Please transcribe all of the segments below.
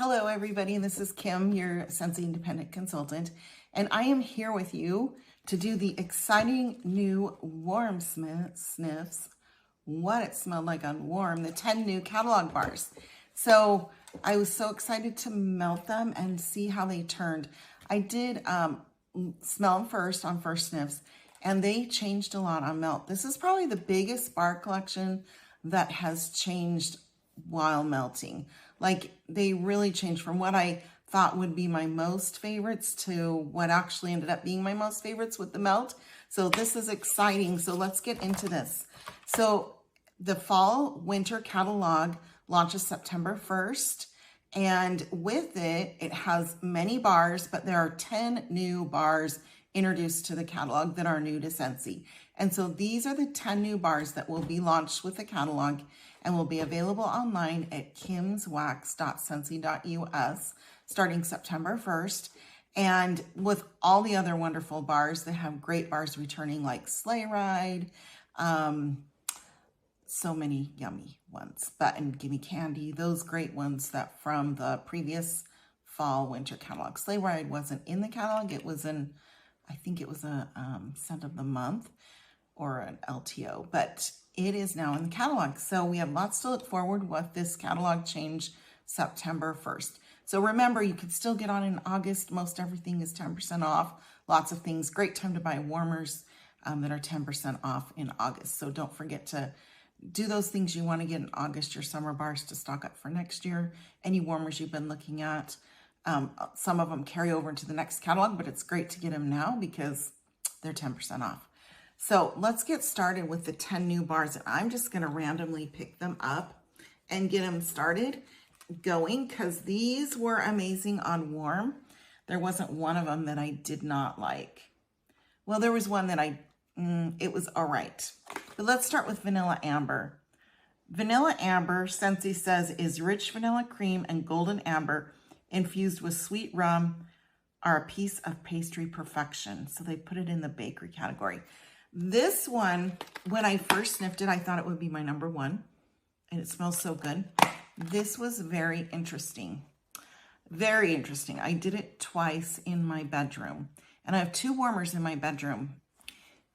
Hello, everybody. This is Kim, your Scentsy Independent Consultant, and I am here with you to do the exciting new warm sniffs, what it smelled like on warm, the 10 new catalog bars. So I was so excited to melt them and see how they turned. I did smell them first on first sniffs, and they changed a lot on melt. This is probably the biggest bar collection that has changed while melting. Like, they really changed from what I thought would be my most favorites to what actually ended up being my most favorites with the melt. So this is exciting. So let's get into this. So the fall winter catalog launches September 1st. And with it, it has many bars, but there are 10 new bars introduced to the catalog that are new to Scentsy. And so these are the 10 new bars that will be launched with the catalog and will be available online at kimswax.scentsy.us starting September 1st. And with all the other wonderful bars, they have great bars returning like Sleigh Ride, so many yummy ones, and Gimme Candy, those great ones that from the previous fall winter catalog. Sleigh Ride wasn't in the catalog, it was in, I think it was a scent of the month or an LTO, but it is now in the catalog. So we have lots to look forward with this catalog change September 1st. So remember, you can still get on in August. Most everything is 10% off. Lots of things. Great time to buy warmers that are 10% off in August. So don't forget to do those things you want to get in August, your summer bars to stock up for next year. Any warmers you've been looking at. Some of them carry over into the next catalog, but it's great to get them now because they're 10% off. So let's get started with the 10 new bars, and I'm just going to randomly pick them up and get them started going because these were amazing on warm. There wasn't one of them that I did not like. Well, there was one that it was all right. But let's start with Vanilla Amber. Vanilla Amber, Scentsy says, is rich vanilla cream and golden amber infused with sweet rum are a piece of pastry perfection. So they put it in the bakery category. This one, when I first sniffed it, I thought it would be my number one, and it smells so good. This was very interesting. Very interesting. I did it twice in my bedroom, and I have two warmers in my bedroom,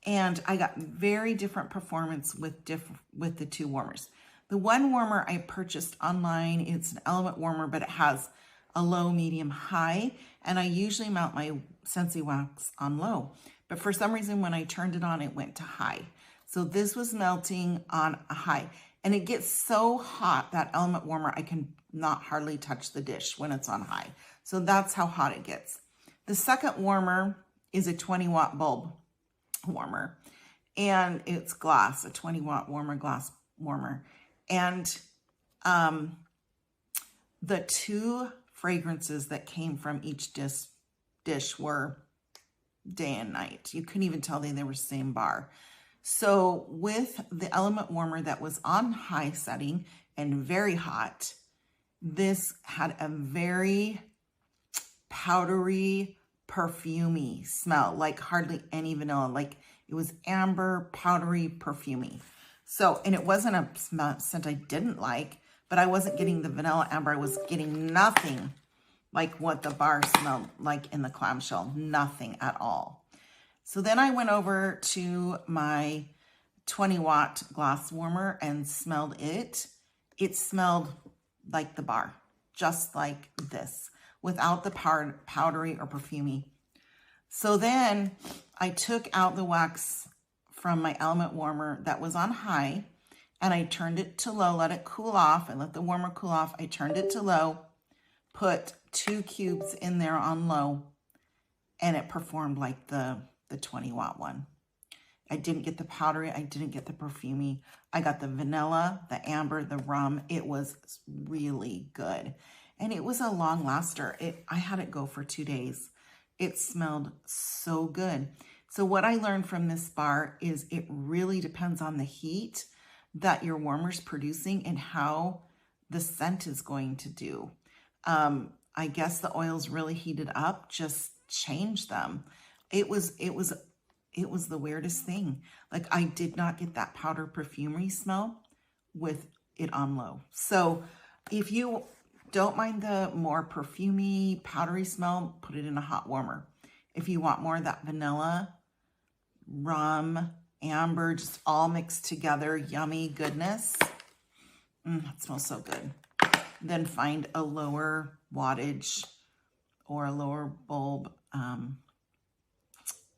and I got very different performance with the two warmers. The one warmer I purchased online, it's an element warmer, but it has a low, medium, high, and I usually mount my Scentsy wax on low. But for some reason, when I turned it on, it went to high. So this was melting on a high. And it gets so hot, that element warmer, I can not hardly touch the dish when it's on high. So that's how hot it gets. The second warmer is a 20-watt bulb warmer. And it's glass, a 20-watt warmer, glass warmer. And the two fragrances that came from each dish were day and night. You couldn't even tell they were the same bar. So with the element warmer that was on high setting and very hot, this had a very powdery, perfumey smell, like hardly any vanilla. Like it was amber, powdery, perfumey. So, and it wasn't a scent I didn't like, but I wasn't getting the vanilla amber. I was getting nothing like what the bar smelled like in the clamshell, nothing at all. So then I went over to my 20-watt glass warmer and smelled it. It smelled like the bar, just like this, without the powdery or perfumey. So then I took out the wax from my element warmer that was on high, and I turned it to low, let it cool off, and let the warmer cool off. I turned it to low, put 2 cubes in there on low, and it performed like the 20-watt one. I didn't get the powdery, I didn't get the perfumey. I got the vanilla, the amber, the rum. It was really good. And it was a long laster. I had it go for 2 days. It smelled so good. So what I learned from this bar is it really depends on the heat that your warmer's producing and how the scent is going to do. I guess the oils really heated up, just change them. It was the weirdest thing. Like, I did not get that powder perfumery smell with it on low. So if you don't mind the more perfumey, powdery smell, put it in a hot warmer. If you want more of that vanilla, rum, amber, just all mixed together, yummy goodness. That smells so good. Then find a lower wattage or a lower bulb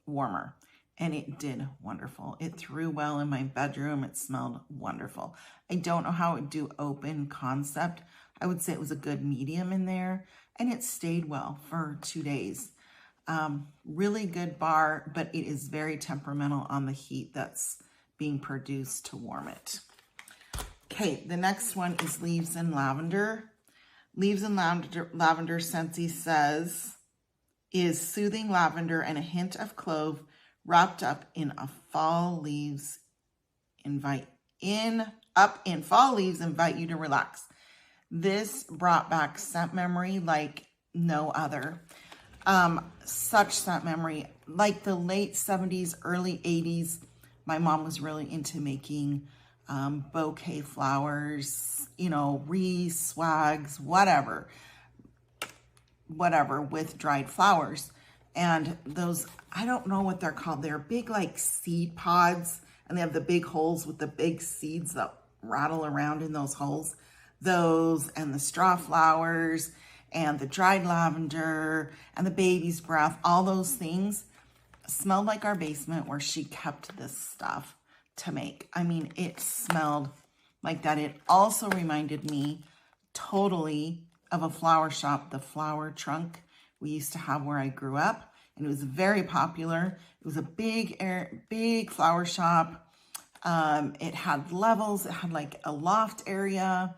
warmer. And it did wonderful. It threw well in my bedroom. It smelled wonderful. I don't know how it would do open concept. I would say it was a good medium in there, and it stayed well for 2 days. Really good bar, but it is very temperamental on the heat that's being produced to warm it. Okay, the next one is Leaves and Lavender. Leaves and Lavender Scentsy says, is soothing lavender and a hint of clove wrapped up in fall leaves, invite you to relax. This brought back scent memory like no other. Such scent memory, like the late 70s, early 80s. My mom was really into making bouquet flowers, you know, wreaths, swags, whatever with dried flowers. And those, I don't know what they're called. They're big like seed pods, and they have the big holes with the big seeds that rattle around in those holes. Those and the straw flowers and the dried lavender and the baby's breath, all those things smelled like our basement where she kept this stuff to make. I mean, it smelled like that. It also reminded me totally of a flower shop, the Flower Trunk we used to have where I grew up, and it was very popular. It was a big flower shop. It had levels. It had like a loft area.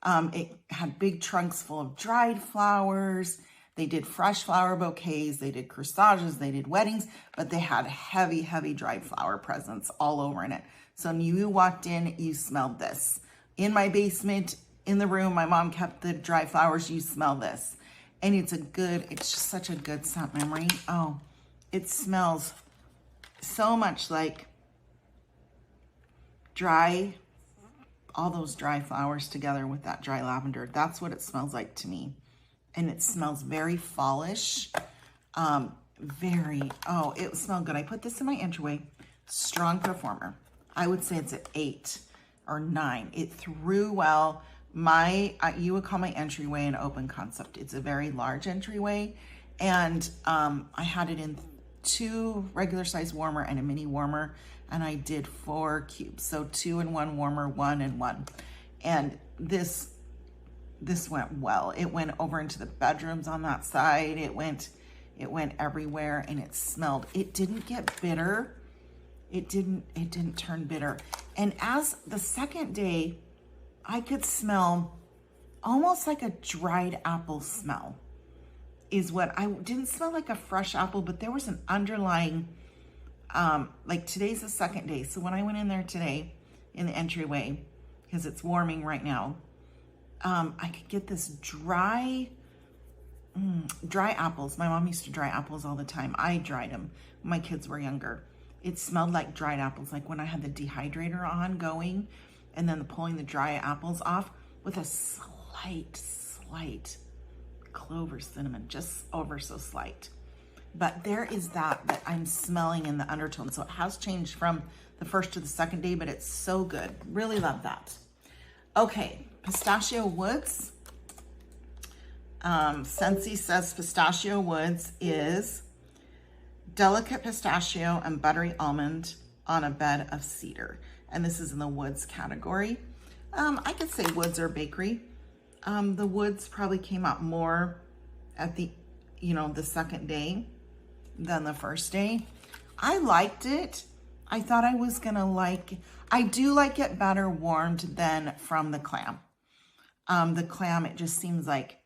It had big trunks full of dried flowers. They did fresh flower bouquets. They did corsages. They did weddings, but they had heavy, heavy dried flower presents all over in it. So when you walked in, you smelled this. In my basement, in the room, my mom kept the dry flowers. You smell this. And it's just such a good scent memory. Oh, it smells so much like all those dry flowers together with that dry lavender. That's what it smells like to me. And it smells very fallish. It smelled good. I put this in my entryway. Strong performer. I would say it's an 8 or 9. It threw well. You would call my entryway an open concept. It's a very large entryway, and I had it in 2 regular size warmer and a mini warmer, and I did 4 cubes, so 2 in 1 warmer, 1 in 1, and this went well. It went over into the bedrooms on that side. It went everywhere, and it smelled. It didn't get bitter. It didn't turn bitter, and as the second day, I could smell almost like a dried apple smell is what I didn't smell like a fresh apple, but there was an underlying, like today's the second day. So when I went in there today in the entryway, because it's warming right now, I could get this dry apples. My mom used to dry apples all the time. I dried them when my kids were younger. It smelled like dried apples, like when I had the dehydrator on going, and then pulling the dry apples off with a slight clove or cinnamon, just ever so slight. But there is that I'm smelling in the undertone. So it has changed from the first to the second day, but it's so good. Really love that. Okay, Pistachio Woods. Scentsy says Pistachio Woods is delicate pistachio and buttery almond on a bed of cedar. And this is in the woods category. I could say woods or bakery. The woods probably came out more at the second day than the first day. I liked it. I thought I was I do like it better warmed than from the clam. The clam, it just seems like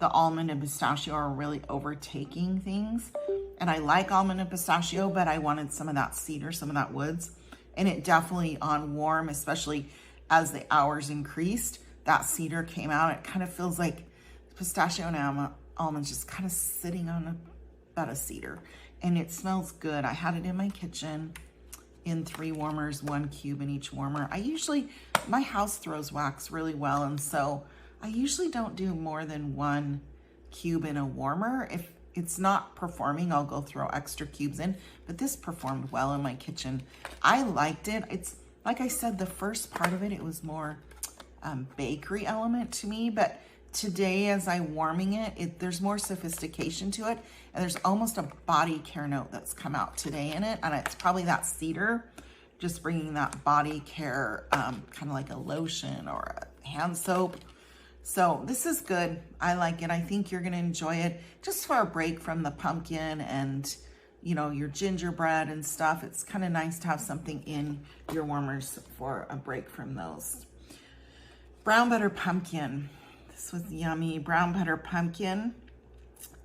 the almond and pistachio are really overtaking things. And I like almond and pistachio, but I wanted some of that cedar, some of that woods. And it definitely on warm, especially as the hours increased, that cedar came out. It kind of feels like pistachio and almonds just kind of sitting on a bed of cedar. And it smells good. I had it in my kitchen in 3 warmers, 1 cube in each warmer. My house throws wax really well. And so I usually don't do more than 1 cube in a warmer. If it's not performing, I'll go throw extra cubes in, but this performed well in my kitchen. I liked it. It's like I said, the first part of it, it was more bakery element to me, but today as I'm warming it, there's more sophistication to it, and there's almost a body care note that's come out today in it, and it's probably that cedar, just bringing that body care, kind of like a lotion or a hand soap. So this is good. I like it. I think you're gonna enjoy it just for a break from the pumpkin and, you know, your gingerbread and stuff. It's kind of nice to have something in your warmers for a break from those. Brown butter pumpkin. This was yummy. Brown butter pumpkin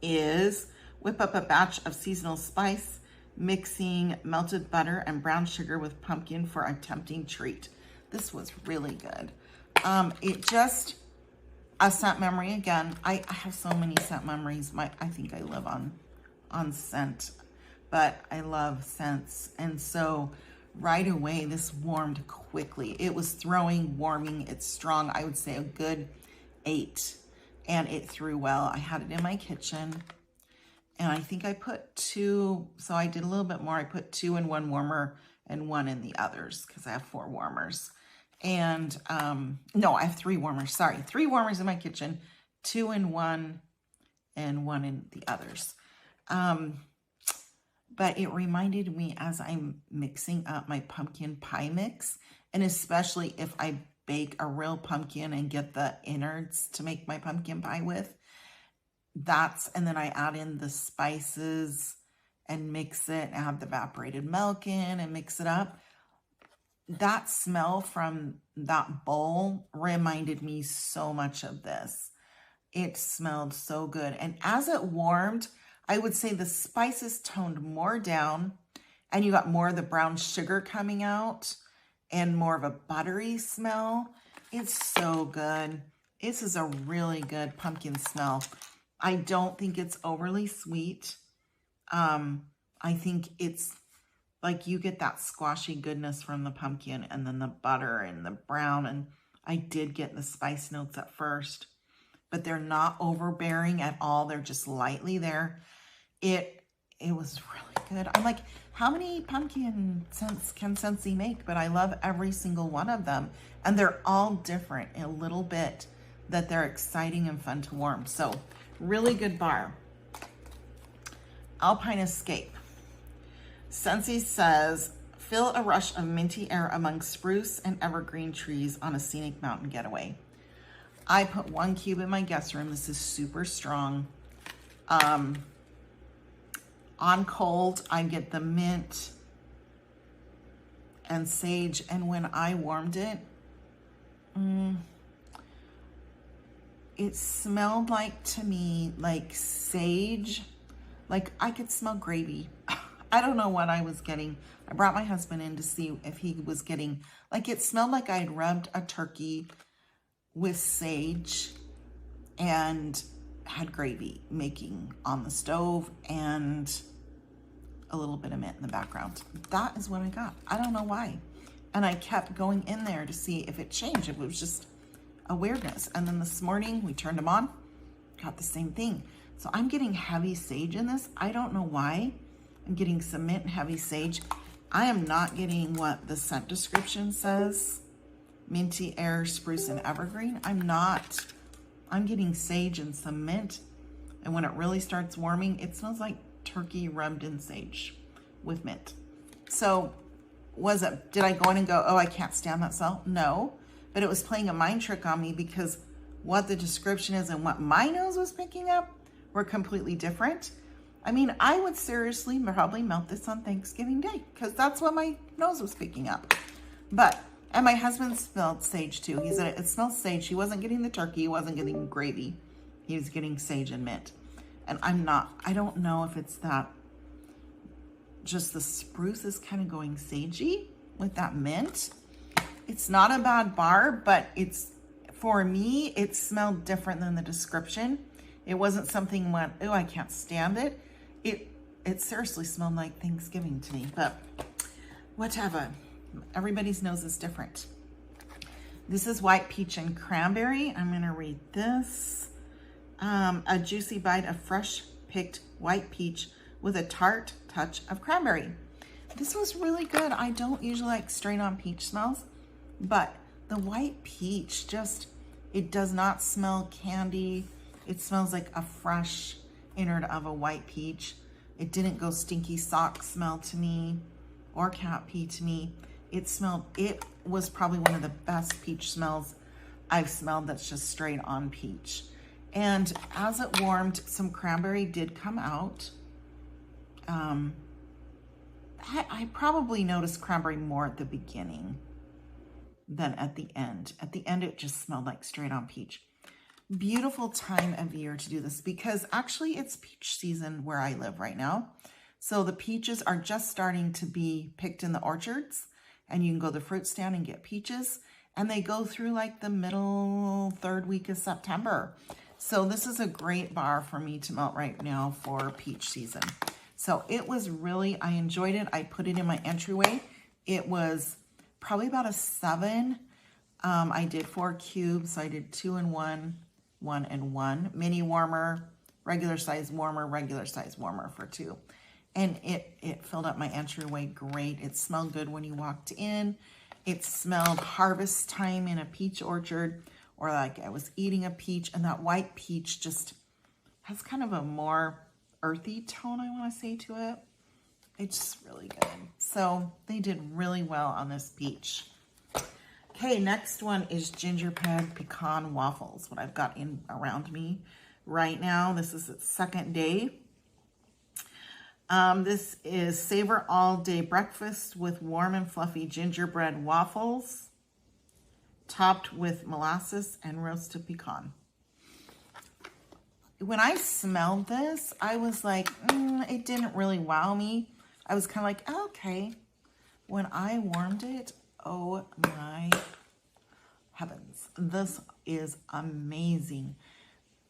is whip up a batch of seasonal spice, mixing melted butter and brown sugar with pumpkin for a tempting treat. This was really good. It just, a scent memory again. I have so many scent memories. I think I live on scent, but I love scents. And so right away, this warmed quickly. It was throwing, warming. It's strong. I would say a good 8, and it threw well. I had it in my kitchen, and I think I put 2, so I did a little bit more. I put 2 in one warmer and 1 in the others because I have 4 warmers. And no, I have 3 warmers. Sorry, 3 warmers in my kitchen, 2 in one and 1 in the others. But it reminded me as I'm mixing up my pumpkin pie mix, and especially if I bake a real pumpkin and get the innards to make my pumpkin pie with, and then I add in the spices and mix it, and add the evaporated milk in and mix it up. That smell from that bowl reminded me so much of this. It smelled so good. And as it warmed, I would say the spices toned more down, and you got more of the brown sugar coming out and more of a buttery smell. It's so good. This is a really good pumpkin smell. I don't think it's overly sweet. I think it's like you get that squashy goodness from the pumpkin and then the butter and the brown. And I did get the spice notes at first, but they're not overbearing at all. They're just lightly there. It was really good. I'm like, how many pumpkin scents can Scentsy make? But I love every single one of them. And they're all different in a little bit that they're exciting and fun to warm. So really good bar. Alpine Escape. Scentsy says, feel a rush of minty air among spruce and evergreen trees on a scenic mountain getaway. I put 1 cube in my guest room. This is super strong. On cold, I get the mint and sage. And when I warmed it, it smelled like, to me, like sage. Like I could smell gravy. I don't know what I was getting. I brought my husband in to see if he was getting, like it smelled like I had rubbed a turkey with sage and had gravy making on the stove and a little bit of mint in the background. That is what I got. I don't know why. And I kept going in there to see if it changed. If it was just a weirdness. And then this morning we turned them on, got the same thing. So I'm getting heavy sage in this. I don't know why. I'm getting some mint and heavy sage. I am not getting what the scent description says. Minty air, spruce, and evergreen. I'm not. I'm getting sage and some mint. And when it really starts warming, it smells like turkey rubbed in sage with mint. So did I go in and go, oh, I can't stand that smell? No, but it was playing a mind trick on me because what the description is and what my nose was picking up were completely different. I mean, I would seriously probably melt this on Thanksgiving Day because that's what my nose was picking up. And my husband smelled sage too. He said it smells sage. He wasn't getting the turkey. He wasn't getting gravy. He was getting sage and mint. And I don't know if it's that, just the spruce is kind of going sagey with that mint. It's not a bad bar, but for me, it smelled different than the description. It wasn't something went, oh, I can't stand it. It seriously smelled like Thanksgiving to me, but whatever. Everybody's nose is different. This is White Peach and Cranberry. I'm gonna read this. A juicy bite of fresh picked white peach with a tart touch of cranberry. This was really good. I don't usually like straight on peach smells, but the white peach just, it does not smell candy. It smells like a fresh innard of a white peach. It didn't go stinky sock smell to me or cat pee to me. It was probably one of the best peach smells I've smelled that's just straight on peach. And as it warmed, some cranberry did come out. I probably noticed cranberry more at the beginning than at the end. At the end, it just smelled like straight on peach. Beautiful time of year to do this because actually it's peach season where I live right now. So the peaches are just starting to be picked in the orchards, and you can go to the fruit stand and get peaches, and they go through like the middle third week of September. So this is a great bar for me to melt right now for peach season. So it was really, I enjoyed it. I put it in my entryway. It was probably about a 7. I did 4 cubes. So I did 2 and 1, 1 and 1. Mini warmer, regular size warmer for 2. And it filled up my entryway great. It smelled good when you walked in. It smelled harvest time in a peach orchard, or like I was eating a peach, and that white peach just has kind of a more earthy tone, I want to say, to it. It's just really good. So they did really well on this peach. Okay, next one is Gingerbread Pecan Waffles, what I've got in around me right now. This is its second day. This is savor all day breakfast with warm and fluffy gingerbread waffles, topped with molasses and roasted pecan. When I smelled this, I was like, it didn't really wow me. I was kind of like, oh, okay. When I warmed it, oh my heavens, this is amazing.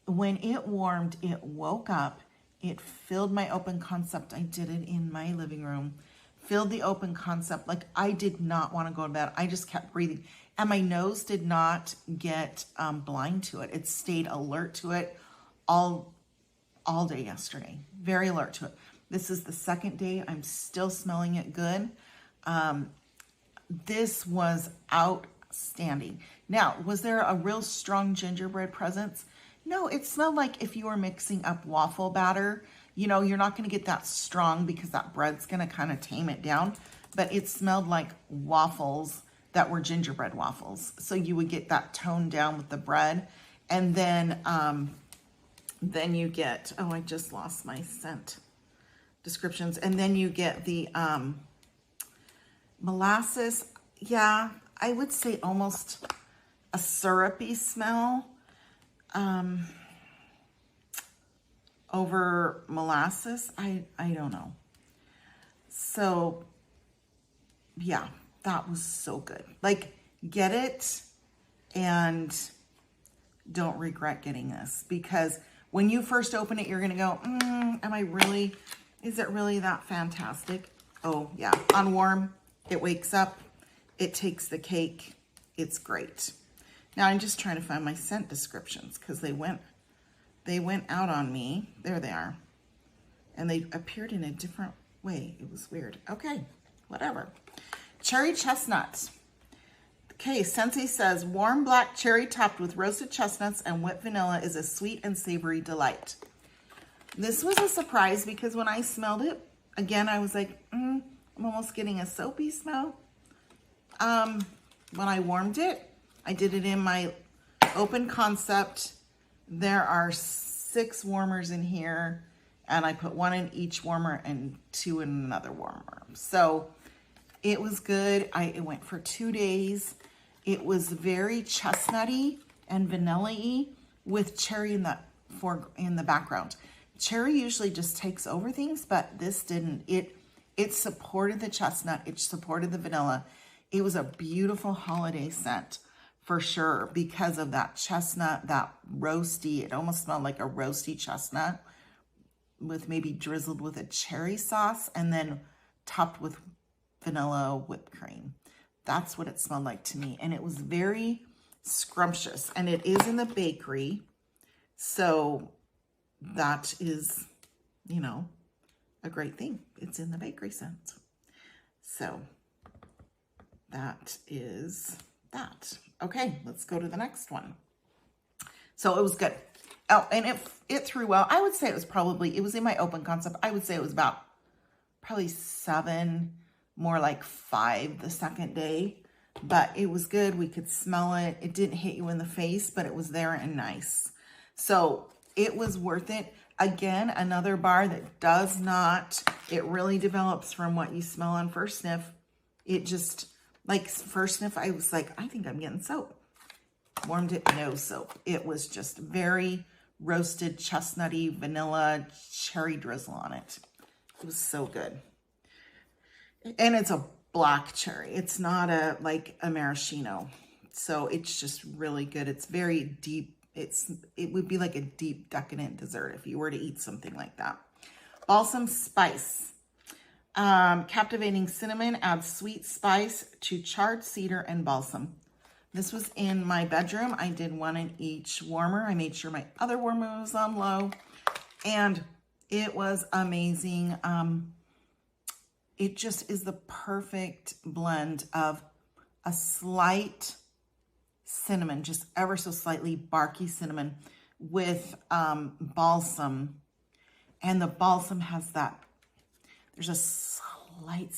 When it warmed, it woke up. It filled my open concept. I did it in my living room. Filled the open concept. Like, I did not want to go to bed. I just kept breathing. And my nose did not get blind to it. It stayed alert to it all day yesterday. Very alert to it. This is the second day. I'm still smelling it good. This was outstanding. Now, was there a real strong gingerbread presence? No, it smelled like if you were mixing up waffle batter. You know, you're not going to get that strong because that bread's going to kind of tame it down. But it smelled like waffles that were gingerbread waffles. So you would get that tone down with the bread. And then you get, oh, I just lost my scent descriptions. And then you get the molasses. Yeah, I would say almost a syrupy smell. Over molasses, I don't know. So yeah, that was so good. Like, get it and don't regret getting this, because when you first open it, you're gonna go, is it really that fantastic? Oh yeah, on warm, it wakes up, it takes the cake, it's great. Now I'm just trying to find my scent descriptions because they went out on me. There they are. And they appeared in a different way. It was weird. Okay, whatever. Cherry chestnuts. Okay, Scentsy says, warm black cherry topped with roasted chestnuts and whipped vanilla is a sweet and savory delight. This was a surprise because when I smelled it, again, I was like, I'm almost getting a soapy smell. When I warmed it, I did it in my open concept. There are 6 warmers in here, and I put 1 in each warmer and 2 in another warmer. So it was good. It went for 2 days. It was very chestnutty and vanilla-y with cherry in the background. Cherry usually just takes over things, but this didn't. It supported the chestnut. It supported the vanilla. It was a beautiful holiday scent for sure because of that chestnut, that roasty. It almost smelled like a roasty chestnut with maybe drizzled with a cherry sauce and then topped with vanilla whipped cream. That's what it smelled like to me. And it was very scrumptious. And it is in the bakery. So that is, you know, a great thing. It's in the bakery scent. So that is that. Okay, let's go to the next one. So it was good. Oh, and it threw well. I would say it was in my open concept. I would say it was about probably 7, more like 5 the second day. But it was good. We could smell it. It didn't hit you in the face, but it was there and nice. So it was worth it. Again, another bar that does not, it really develops from what you smell on first sniff. It just, like first sniff, I was like, I think I'm getting soap. Warmed it, no soap. It was just very roasted, chestnutty, vanilla, cherry drizzle on it. It was so good. And it's a black cherry. It's not like a maraschino. So it's just really good. It's very deep. It would be like a deep decadent dessert if you were to eat something like that. Balsam Spice. Captivating cinnamon adds sweet spice to charred cedar and balsam. This was in my bedroom. I did one in each warmer. I made sure my other warmer was on low. And it was amazing. It just is the perfect blend of a slight cinnamon, just ever so slightly barky cinnamon with balsam. And the balsam has that, there's a slight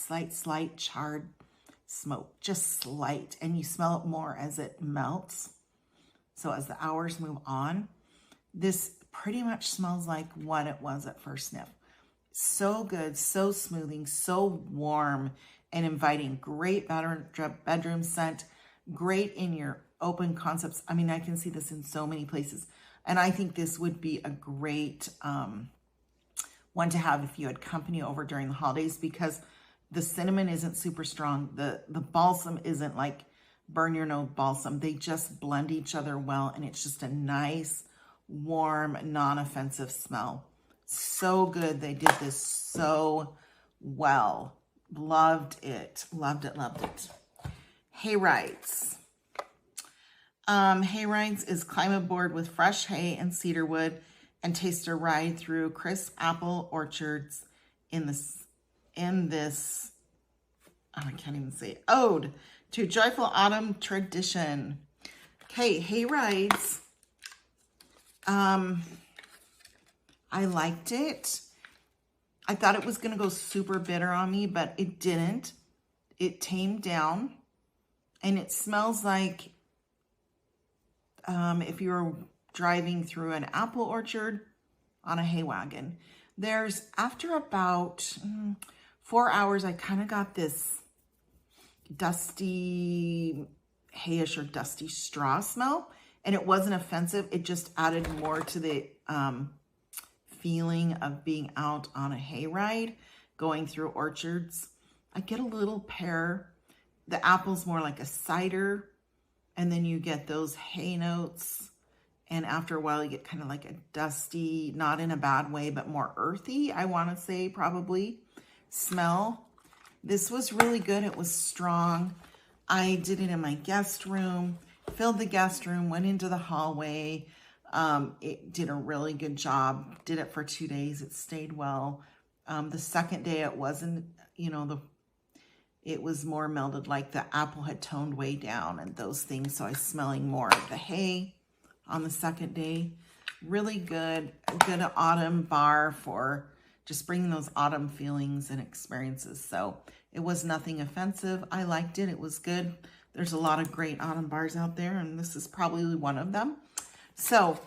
charred smoke, just slight. And you smell it more as it melts. So as the hours move on, this pretty much smells like what it was at first sniff. So good, so smoothing, so warm and inviting. Great bedroom scent. Great in your open concepts. I mean, I can see this in so many places. And I think this would be a great one to have if you had company over during the holidays, because the cinnamon isn't super strong. The balsam isn't like burn your nose balsam. They just blend each other well. And it's just a nice, warm, non-offensive smell. So good. They did this so well. Loved it. Loved it. Loved it. Hayrides. Hayrides is climb aboard with fresh hay and cedar wood and taste a ride through crisp apple orchards in this, oh, I can't even say it, ode to joyful autumn tradition. Okay, Hayrides. I liked it. I thought it was going to go super bitter on me, but it didn't. It tamed down, and it smells like if you were driving through an apple orchard on a hay wagon. After about 4 hours, I kind of got this dusty, hayish or dusty straw smell, and it wasn't offensive. It just added more to the feeling of being out on a hayride, going through orchards. I get a little pear. The apple's more like a cider, and then you get those hay notes. And after a while, you get kind of like a dusty, not in a bad way, but more earthy, I want to say probably, smell. This was really good. It was strong. I did it in my guest room, filled the guest room, went into the hallway. It did a really good job. Did it for 2 days. It stayed well. The second day, it wasn't, it was more melted, like the apple had toned way down and those things. So I was smelling more of the hay on the second day. Really good. A good autumn bar for just bringing those autumn feelings and experiences. So it was nothing offensive. I liked it. It was good. There's a lot of great autumn bars out there, and this is probably one of them. So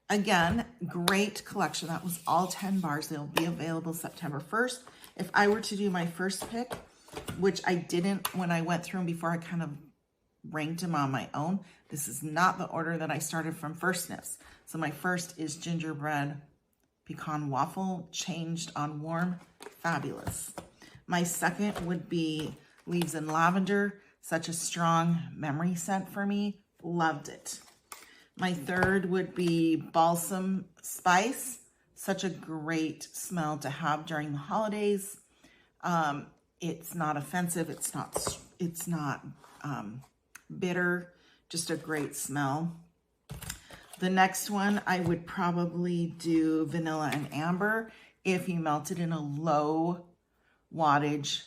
again, great collection. That was all 10 bars. They'll be available September 1st. If I were to do my first pick, which I didn't when I went through them before, I kind of ranked them on my own. This is not the order that I started from first sniffs. So my first is Gingerbread Pecan Waffle, changed on warm, fabulous. My second would be Leaves in Lavender, such a strong memory scent for me, loved it. My third would be Balsam Spice, such a great smell to have during the holidays. It's not offensive. It's not bitter. Just a great smell. The next one, I would probably do vanilla and amber if you melt it in a low wattage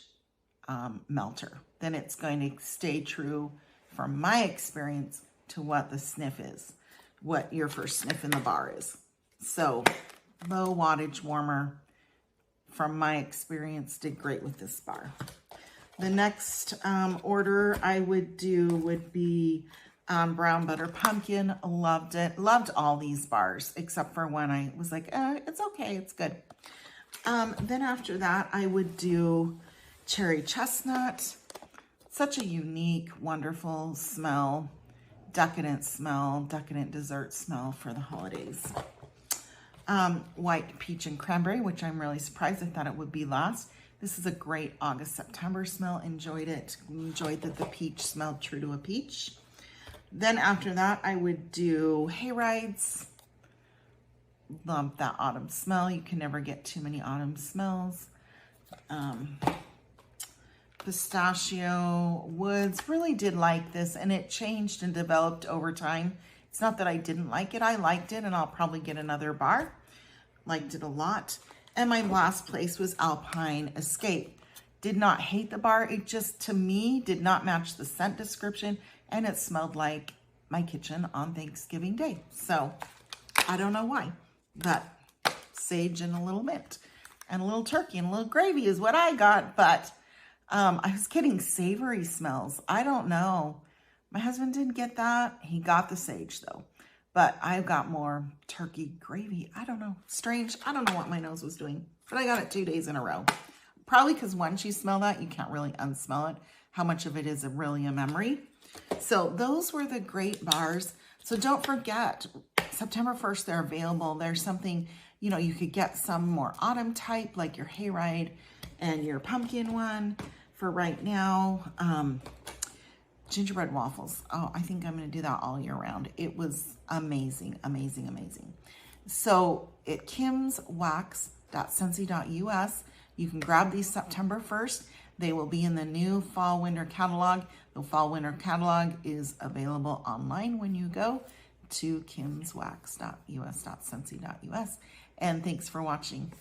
melter. Then it's going to stay true, from my experience, to what the sniff is, what your first sniff in the bar is. So low wattage warmer, from my experience, did great with this bar. The next order I would do would be brown butter pumpkin. Loved it. Loved all these bars except for one. I was like, it's okay. It's good. Then after that, I would do cherry chestnut. Such a unique, wonderful smell. Decadent dessert smell for the holidays. White peach and cranberry, which I'm really surprised. I thought it would be last. This is a great August-September smell. Enjoyed it. Enjoyed that the peach smelled true to a peach. Then after that, I would do Hayrides. Love that autumn smell. You can never get too many autumn smells. Pistachio Woods. Really did like this, and it changed and developed over time. It's not that I didn't like it. I liked it, and I'll probably get another bar. Liked it a lot. And my last place was Alpine Escape. Did not hate the bar. It just, to me, did not match the scent description, and it smelled like my kitchen on Thanksgiving Day. So I don't know why, but sage and a little mint and a little turkey and a little gravy is what I got. But I was getting savory smells. I don't know. My husband didn't get that. He got the sage though, but I got more turkey gravy. I don't know. Strange. I don't know what my nose was doing, but I got it 2 days in a row. Probably because once you smell that, you can't really unsmell it. How much of it is really a memory? So those were the great bars. So don't forget, September 1st, they're available. There's something, you know, you could get some more autumn type, like your Hayride and your pumpkin one for right now. Gingerbread waffles. Oh, I think I'm going to do that all year round. It was amazing, amazing, amazing. So at kimswax.scentsy.us, you can grab these September 1st. They will be in the new fall winter catalog. The fall winter catalog is available online when you go to kimswax.us.scentsy.us. And thanks for watching.